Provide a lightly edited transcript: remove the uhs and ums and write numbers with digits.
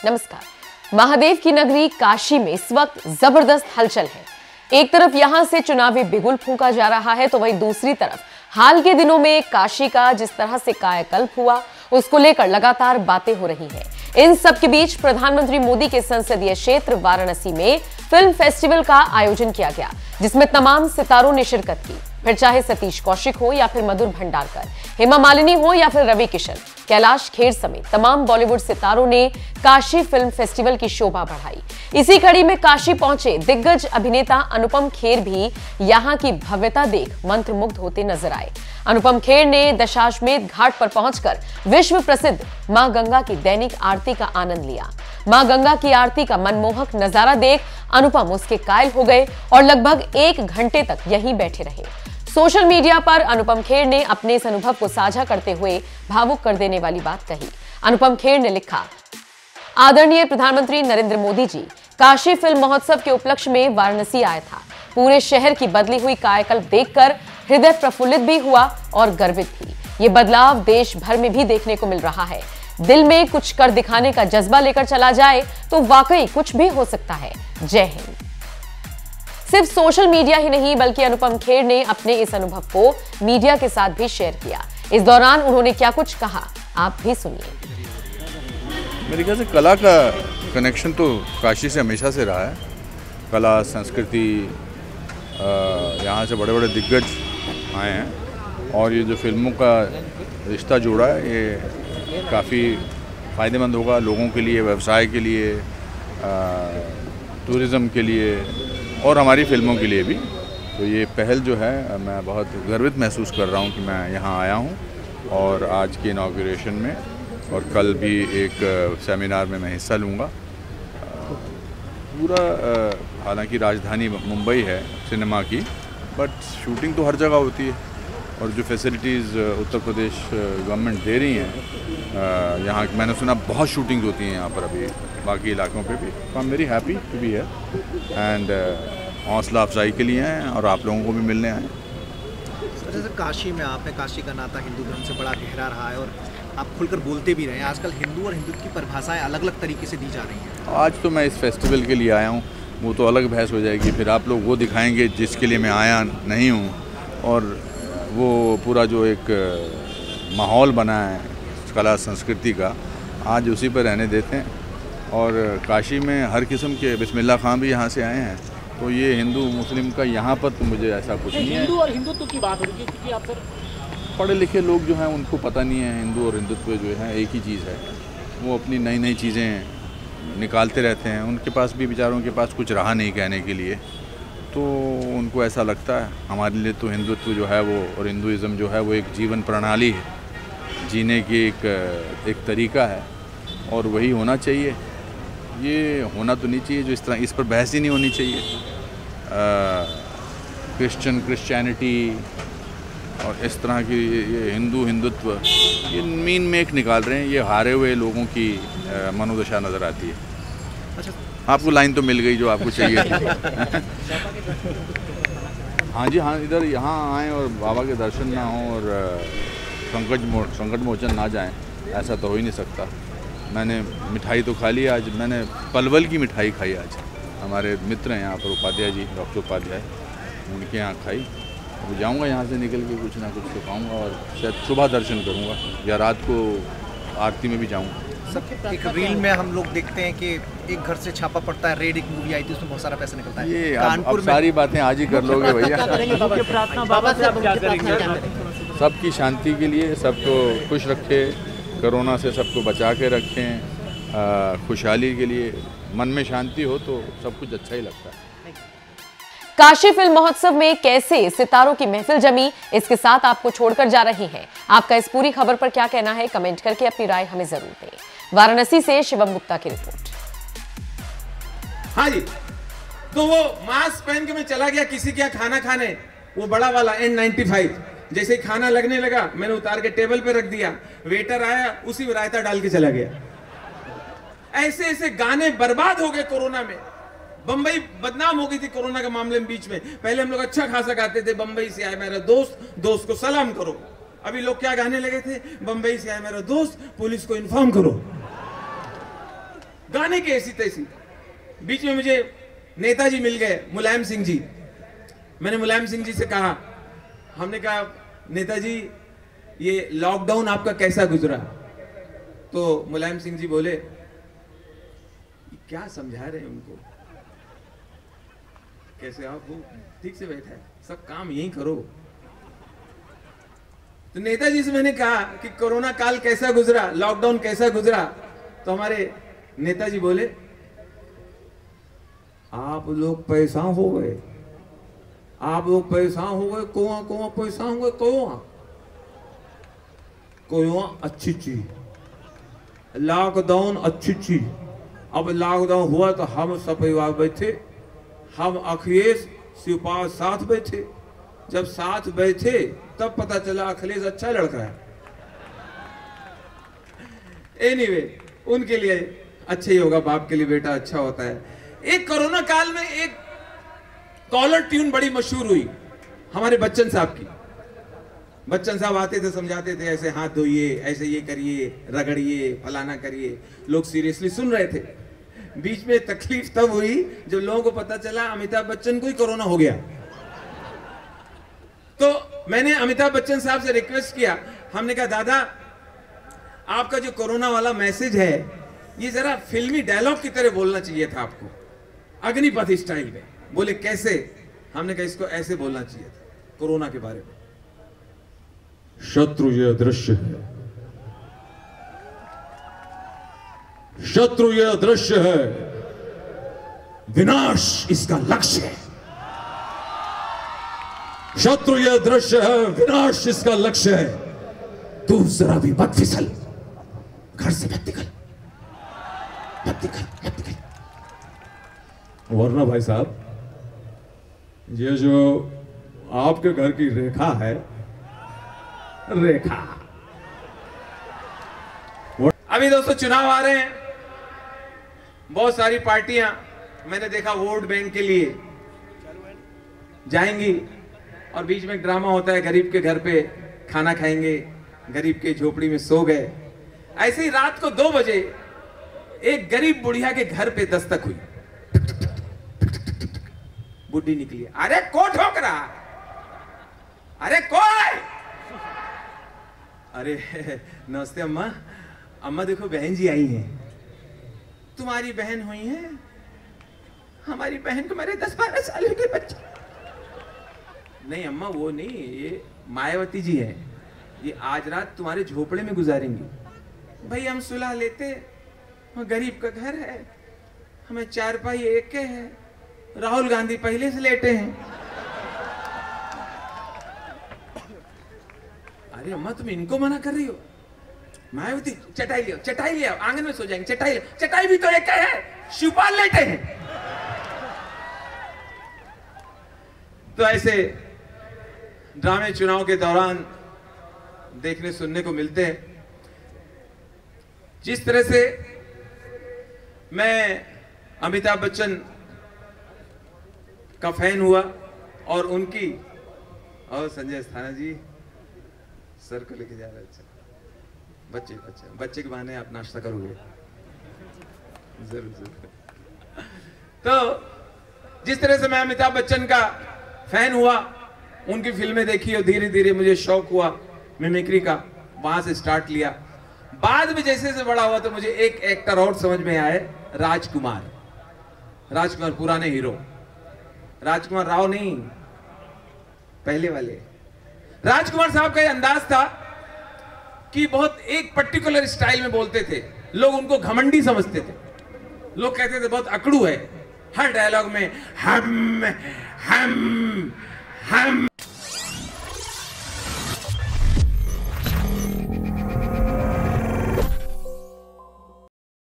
नमस्कार। महादेव की नगरी काशी में इस वक्त जबरदस्त हलचल है। एक तरफ यहां से चुनावी बिगुल फूंका जा रहा है, तो वहीं दूसरी तरफ हाल के दिनों में काशी का जिस तरह से कायाकल्प हुआ, उसको लेकर लगातार बातें हो रही हैं। इन सब के बीच प्रधानमंत्री मोदी के संसदीय क्षेत्र वाराणसी में फिल्म फेस्टिवल का आयोजन किया गया, जिसमें तमाम सितारों ने शिरकत की। फिर चाहे सतीश कौशिक हो या फिर मधुर भंडारकर, हेमा मालिनी हो या फिर रवि किशन, कैलाश खेर समेत तमाम बॉलीवुड सितारों ने काशी फिल्म फेस्टिवल की शोभा बढ़ाई। इसी कड़ी में काशी पहुंचे दिग्गज अभिनेता अनुपम खेर भी यहां की भव्यता देख मंत्रमुग्ध होते नजर आए। अनुपम खेर ने दशाश्वमेध घाट पर पहुंचकर विश्व प्रसिद्ध मां गंगा की दैनिक आरती का आनंद लिया। मां गंगा की आरती का मनमोहक नजारा देख अनुपम उसके कायल हो गए और लगभग 1 घंटे तक यहीं बैठे रहे। सोशल मीडिया पर अनुपम खेर ने अपने इस अनुभव को साझा करते हुए भावुक कर देने वाली बात कही। अनुपम खेर ने लिखा, आदरणीय प्रधानमंत्री नरेंद्र मोदी जी काशी फिल्म महोत्सव के उपलक्ष्य में वाराणसी आया था। पूरे शहर की बदली हुई कायाकल्प देखकर हृदय प्रफुल्लित भी हुआ और गर्वित भी। ये बदलाव देश भर में भी देखने को मिल रहा है। दिल में कुछ कर दिखाने का जज्बा लेकर चला जाए तो वाकई कुछ भी हो सकता है। जय हिंद। सिर्फ सोशल मीडिया ही नहीं, बल्कि अनुपम खेर ने अपने इस अनुभव को मीडिया के साथ भी शेयर किया। इस दौरान उन्होंने क्या कुछ कहा, आप भी सुनिए। मेरे ख्याल से कला का कनेक्शन तो काशी से हमेशा से रहा है। कला, संस्कृति, यहाँ से बड़े बड़े दिग्गज आए हैं और ये जो फिल्मों का रिश्ता जोड़ा है, ये काफ़ी फ़ायदेमंद होगा लोगों के लिए, व्यवसाय के लिए, टूरिज़्म के लिए और हमारी फिल्मों के लिए भी। तो ये पहल जो है, मैं बहुत गर्वित महसूस कर रहा हूँ कि मैं यहाँ आया हूँ और आज के इनॉग्रेशन में और कल भी एक सेमिनार में मैं हिस्सा लूँगा। पूरा हालांकि राजधानी मुंबई है सिनेमा की, बट शूटिंग तो हर जगह होती है और जो फैसिलिटीज़ उत्तर प्रदेश गवर्नमेंट दे रही हैं, यहाँ मैंने सुना बहुत शूटिंग्स होती हैं यहाँ पर अभी, बाकी इलाकों पे भी। तो I am very happy to be here and हौसला अफजाई के लिए हैं और आप लोगों को भी मिलने आए। जैसे काशी में आप हैं, काशी का नाता हिंदू धर्म से बड़ा गहरा रहा है और आप खुलकर बोलते भी रहे हैं। आजकल हिंदू और हिंदुत्व की परिभाषाएं अलग अलग तरीके से दी जा रही हैं। आज तो मैं इस फेस्टिवल के लिए आया हूँ, वो तो अलग बहस हो जाएगी, फिर आप लोग वो दिखाएंगे जिसके लिए मैं आया नहीं हूँ। और वो पूरा जो एक माहौल बना है कला संस्कृति का, आज उसी पर रहने देते हैं। और काशी में हर किस्म के बिस्मिल्लाह खां भी यहाँ से आए हैं, तो ये हिंदू मुस्लिम का यहाँ पर तो मुझे ऐसा कुछ नहीं है। हिंदू और हिंदुत्व की बात हो रही है, क्योंकि आप सर पढ़े लिखे लोग जो हैं उनको पता नहीं है हिंदू और हिंदुत्व जो है एक ही चीज़ है। वो अपनी नई नई चीज़ें निकालते रहते हैं, उनके पास भी बेचारों के पास कुछ रहा नहीं कहने के लिए, तो उनको ऐसा लगता है। हमारे लिए तो हिंदुत्व जो है वो और हिंदुइज़्म जो है वो एक जीवन प्रणाली है, जीने की एक तरीका है और वही होना चाहिए। ये होना तो नहीं चाहिए जो इस तरह, इस पर बहस ही नहीं होनी चाहिए। क्रिश्चियनिटी और इस तरह की ये हिंदुत्व, ये मीन मेक निकाल रहे हैं। ये हारे हुए लोगों की मनोदशा नज़र आती है। अच्छा, आपको लाइन तो मिल गई जो आपको चाहिए थी। हाँ जी, हाँ, इधर यहाँ आएँ और बाबा के दर्शन ना हों और संकट मोचन ना जाएं, ऐसा तो हो ही नहीं सकता। मैंने मिठाई तो खा ली आज, मैंने पलवल की मिठाई खाई आज। हमारे मित्र हैं यहाँ पर, उपाध्याय जी, डॉक्टर उपाध्याय, उनके यहाँ खाई। अब जाऊँगा यहाँ से निकल के कुछ ना कुछ तो खाऊँगा और शायद सुबह दर्शन करूँगा या रात को आरती में भी जाऊँगा। सब एक रील में हम लोग देखते हैं कि एक घर से छापा पड़ता है, रेड एक मूवी आई थी, उसमें बहुत सारा पैसा निकलता है। ये अब सारी बातें आज ही कर लोगे भैया। सबकी शांति के लिए, सबको खुश रखे, कोरोना से सबको बचा के रखें, खुशहाली के लिए। मन में शांति हो तो सब कुछ अच्छा ही लगता है। काशी फिल्म महोत्सव में कैसे सितारों की महफिल जमी, इसके साथ आपको छोड़कर जा रही हैं। आपका इस पूरी खबर पर क्या कहना है, कमेंट करके अपनी राय हमें जरूर दें। वाराणसी से शिवम गुप्ता की रिपोर्ट। हाँ जी, तो वो मास्क पहन के मैं चला गया किसी के यहाँ खाना खाने, वो बड़ा वाला N95। जैसे ही खाना लगने लगा, मैंने उतार के टेबल पे रख दिया। वेटर आया, उसी में रायता डाल के चला गया। ऐसे ऐसे गाने बर्बाद हो गए कोरोना में। बंबई बदनाम हो गई थी कोरोना के मामले में। बीच में पहले हम लोग अच्छा खासा गाते थे, बंबई से आए मेरा दोस्त, दोस्त को सलाम करो। अभी लोग क्या गाने लगे थे, बंबई से आए मेरा दोस्त, पुलिस को इन्फॉर्म करो। गाने की ऐसी तैसी। बीच में मुझे नेताजी मिल गए, मुलायम सिंह जी। मैंने मुलायम सिंह जी से कहा, हमने कहा नेताजी ये लॉकडाउन आपका कैसा गुजरा? तो मुलायम सिंह जी बोले, क्या समझा रहे हैं उनको, कैसे आप वो ठीक से बैठा है, सब काम यही करो। तो नेताजी से मैंने कहा कि कोरोना काल कैसा गुजरा, लॉकडाउन कैसा गुजरा? तो हमारे नेताजी बोले, आप लोग पैसा हो गए, आप लोग पैसा हो गए, कोआ कोआ पैसा हो गए, कोआ कोआ अच्छी चीज, लॉकडाउन अच्छी चीज। अब लॉकडाउन हुआ तो हम सब परिवार बैठे, हम अखिलेश शिवपाल साथ बैठे। जब साथ बैठे तब पता चला अखिलेश अच्छा लड़का है। एनीवे, उनके लिए अच्छा ही होगा, बाप के लिए बेटा अच्छा होता है। एक कोरोना काल में एक कॉलर ट्यून बड़ी मशहूर हुई हमारे बच्चन साहब की। बच्चन साहब आते थे, समझाते थे, ऐसे हाथ धोइए, ऐसे ये करिए, रगड़िए, फलाना करिए। लोग सीरियसली सुन रहे थे। बीच में तकलीफ तब हुई जब लोगों को पता चला अमिताभ बच्चन को ही कोरोना हो गया। तो मैंने अमिताभ बच्चन साहब से रिक्वेस्ट किया, हमने कहा दादा आपका जो कोरोना वाला मैसेज है ये जरा फिल्मी डायलॉग की तरह बोलना चाहिए था आपको, अग्निपथ स्टाइल में। बोले कैसे? हमने कहा इसको ऐसे बोलना चाहिए था कोरोना के बारे में, शत्रु ये अदृश्य है, शत्रु ये अदृश्य है, विनाश इसका लक्ष्य है। शत्रु ये अदृश्य है, विनाश इसका लक्ष्य है। तू जरा भी मत फिसल, घर से मत निकल, मत निकल, मत निकल। वरना भाई साहब ये जो आपके घर की रेखा है, रेखा। अभी दोस्तों चुनाव आ रहे हैं, बहुत सारी पार्टियां मैंने देखा वोट बैंक के लिए जाएंगी और बीच में ड्रामा होता है, गरीब के घर पे खाना खाएंगे, गरीब के झोपड़ी में सो गए। ऐसे ही रात को 2 बजे एक गरीब बुढ़िया के घर पे दस्तक हुई। बुढ़ी निकली, अरे को ठोक रहा, अरे कोई, अरे नमस्ते अम्मा। अम्मा देखो बहन जी आई हैं। तुम्हारी बहन हुई है? हमारी बहन को मेरे 10-12 साल के बच्चे। नहीं अम्मा वो नहीं, ये मायावती जी है, ये आज रात तुम्हारे झोपड़े में गुजारेंगी। भाई हम सुलह लेते, गरीब का घर है, हमें 4 पाई एक के है, राहुल गांधी पहले से लेटे हैं। अरे अम्मा तुम इनको मना कर रही हो? मायावती चटाई लियो, चटाई लियो, आंगन में सो जाएंगे, चटाई, चटाई भी तो एक है, शिवपाल लेटे हैं। तो ऐसे ड्रामे चुनाव के दौरान देखने सुनने को मिलते हैं। जिस तरह से मैं अमिताभ बच्चन का फैन हुआ और उनकी, और संजय अस्थाना जी सर को लेके जा रहे हैं। बच्चे के बहाने आप नाश्ता करोगे जरूर जरूर। तो जिस तरह से मैं अमिताभ बच्चन का फैन हुआ, उनकी फिल्में देखी और धीरे धीरे मुझे शौक हुआ मिमिक्री का, वहां से स्टार्ट लिया। बाद में जैसे जैसे बड़ा हुआ तो मुझे एक एक्टर और समझ में आए, राजकुमार। राजकुमार पुराने हीरो, राजकुमार राव नहीं, पहले वाले। राजकुमार साहब का ये अंदाज था कि बहुत एक पर्टिकुलर स्टाइल में बोलते थे, लोग उनको घमंडी समझते थे। लोग कहते थे बहुत अकड़ू है, हर डायलॉग में हम